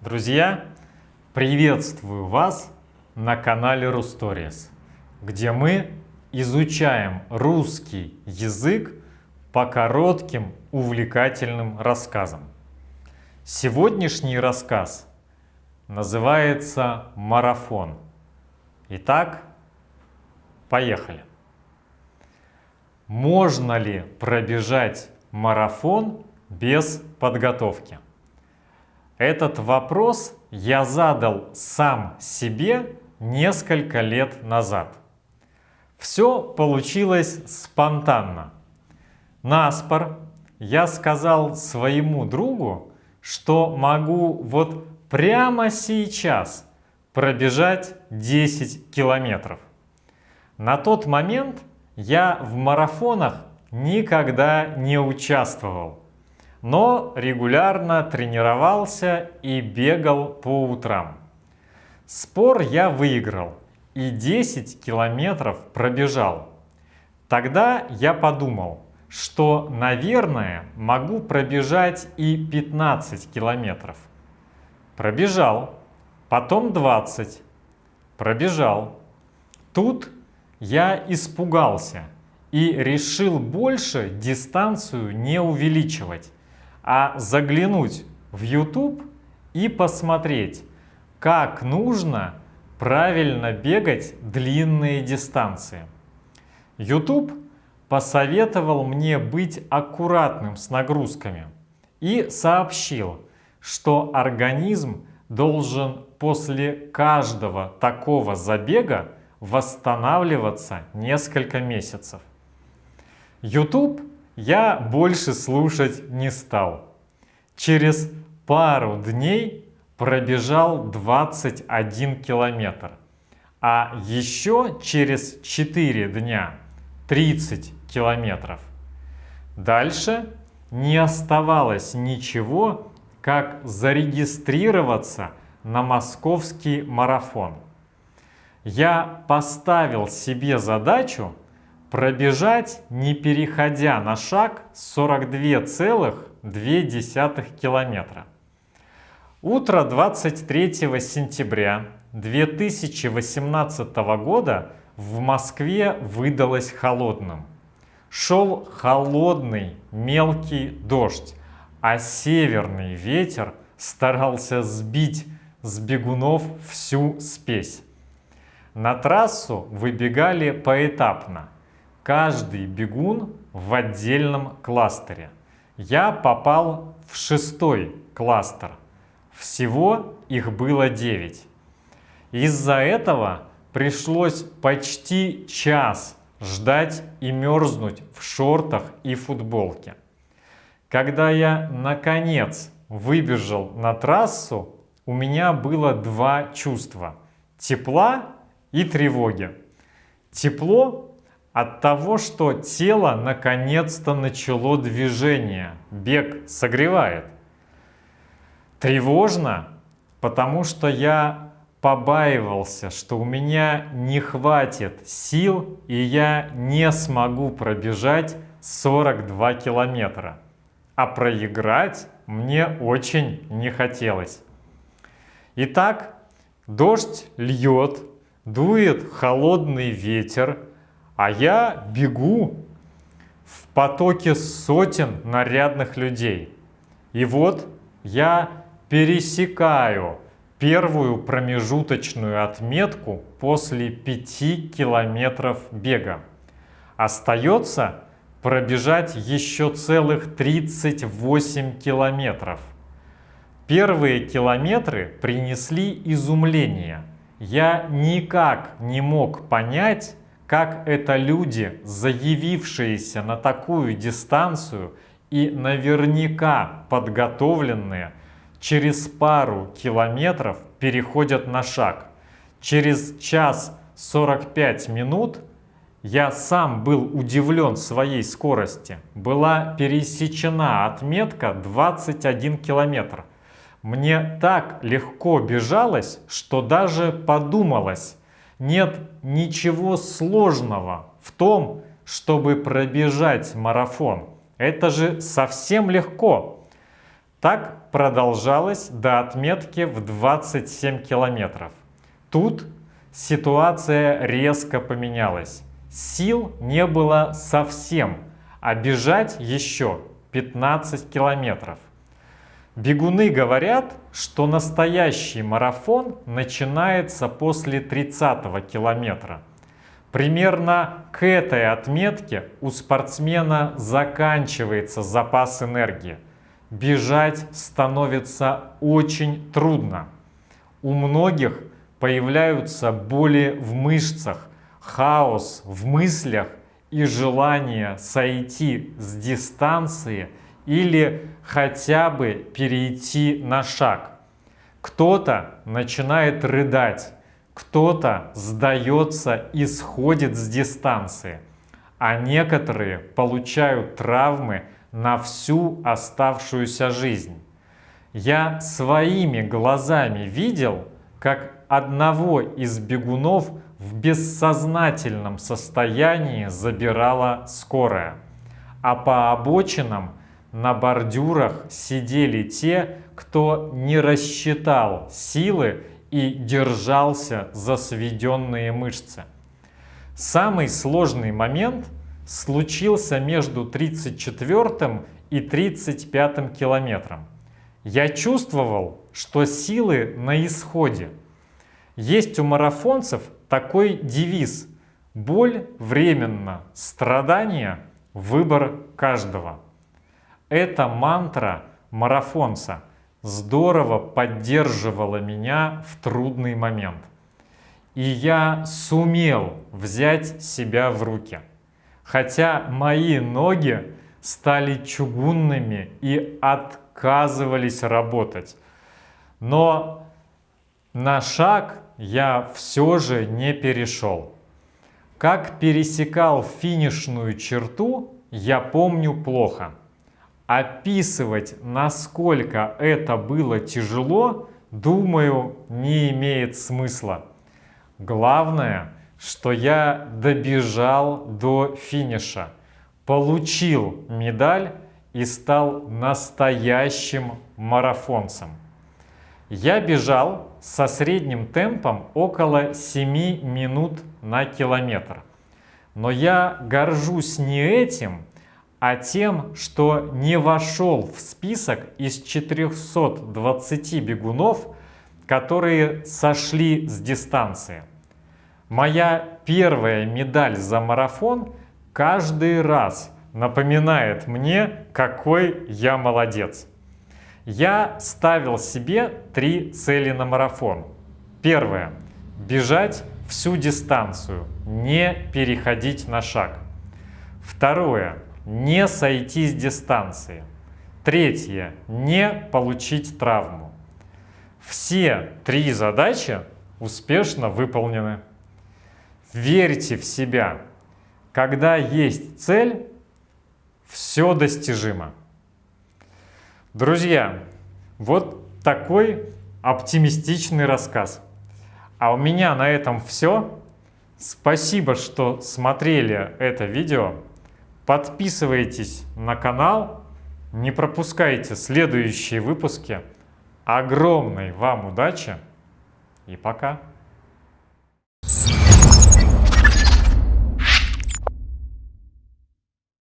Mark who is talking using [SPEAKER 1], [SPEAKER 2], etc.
[SPEAKER 1] Друзья, приветствую вас на канале Русторис, где мы изучаем русский язык по коротким увлекательным рассказам. Сегодняшний рассказ называется «Марафон». Итак, поехали. Можно ли пробежать марафон без подготовки? Этот вопрос я задал сам себе несколько лет назад. Все получилось спонтанно. Наспор я сказал своему другу, что могу вот прямо сейчас пробежать 10 километров. На тот момент я в марафонах никогда не участвовал, но регулярно тренировался и бегал по утрам. Спор я выиграл и 10 километров пробежал. Тогда я подумал, что, наверное, могу пробежать и 15 километров. Пробежал, потом 20, пробежал. Тут я испугался и решил больше дистанцию не увеличивать, а заглянуть в YouTube и посмотреть, как нужно правильно бегать длинные дистанции. YouTube посоветовал мне быть аккуратным с нагрузками и сообщил, что организм должен после каждого такого забега восстанавливаться несколько месяцев. YouTube я больше слушать не стал. Через пару дней пробежал 21 километр, а еще через 4 дня 30 километров. Дальше не оставалось ничего, как зарегистрироваться на московский марафон. Я поставил себе задачу пробежать, не переходя на шаг, 42,2 километра. Утро 23 сентября 2018 года в Москве выдалось холодным. Шел холодный мелкий дождь, а северный ветер старался сбить с бегунов всю спесь. На трассу выбегали поэтапно. Каждый бегун в отдельном кластере. Я попал в 6-й кластер. Всего их было 9. Из-за этого пришлось почти час ждать и мерзнуть в шортах и футболке. Когда я наконец выбежал на трассу, у меня было два чувства: тепла и тревоги. Тепло от того, что тело наконец-то начало движение. Бег согревает. Тревожно, потому что я побаивался, что у меня не хватит сил и я не смогу пробежать 42 километра. А проиграть мне очень не хотелось. Итак, дождь льет, дует холодный ветер, а я бегу в потоке сотен нарядных людей. И вот я пересекаю первую промежуточную отметку после 5 километров бега. Остается пробежать еще целых 38 километров. Первые километры принесли изумление. Я никак не мог понять, как это люди, заявившиеся на такую дистанцию и наверняка подготовленные, через пару километров переходят на шаг. Через час 45 минут я сам был удивлен своей скорости. Была пересечена отметка 21 километр. Мне так легко бежалось, что даже подумалось: нет ничего сложного в том, чтобы пробежать марафон. Это же совсем легко. Так продолжалось до отметки в 27 километров. Тут ситуация резко поменялась. Сил не было совсем, а бежать еще 15 километров. Бегуны говорят, что настоящий марафон начинается после 30-го километра. Примерно к этой отметке у спортсмена заканчивается запас энергии. Бежать становится очень трудно. У многих появляются боли в мышцах, хаос в мыслях и желание сойти с дистанции или хотя бы перейти на шаг. Кто-то начинает рыдать, кто-то сдается и сходит с дистанции, а некоторые получают травмы на всю оставшуюся жизнь. Я своими глазами видел, как одного из бегунов в бессознательном состоянии забирала скорая, а по обочинам на бордюрах сидели те, кто не рассчитал силы и держался за сведенные мышцы. Самый сложный момент случился между 34 и 35 километром. Я чувствовал, что силы на исходе. Есть у марафонцев такой девиз: боль временна, страдание – выбор каждого. Эта мантра марафонца здорово поддерживала меня в трудный момент. И я сумел взять себя в руки. Хотя мои ноги стали чугунными и отказывались работать. Но на шаг я все же не перешел. Как пересекал финишную черту, я помню плохо. Описывать, насколько это было тяжело, думаю, не имеет смысла. Главное, что я добежал до финиша, получил медаль и стал настоящим марафонцем. Я бежал со средним темпом около 7 минут на километр. Но я горжусь не этим, а тем, что не вошел в список из 420 бегунов, которые сошли с дистанции. Моя первая медаль за марафон каждый раз напоминает мне, какой я молодец. Я ставил себе 3 цели на марафон. Первое – бежать всю дистанцию, не переходить на шаг. Второе – не сойти с дистанции. Третье – не получить травму. Все 3 задачи успешно выполнены. Верьте в себя. Когда есть цель, все достижимо. Друзья, вот такой оптимистичный рассказ. А у меня на этом все. Спасибо, что смотрели это видео. Подписывайтесь на канал, не пропускайте следующие выпуски. Огромной вам удачи и пока!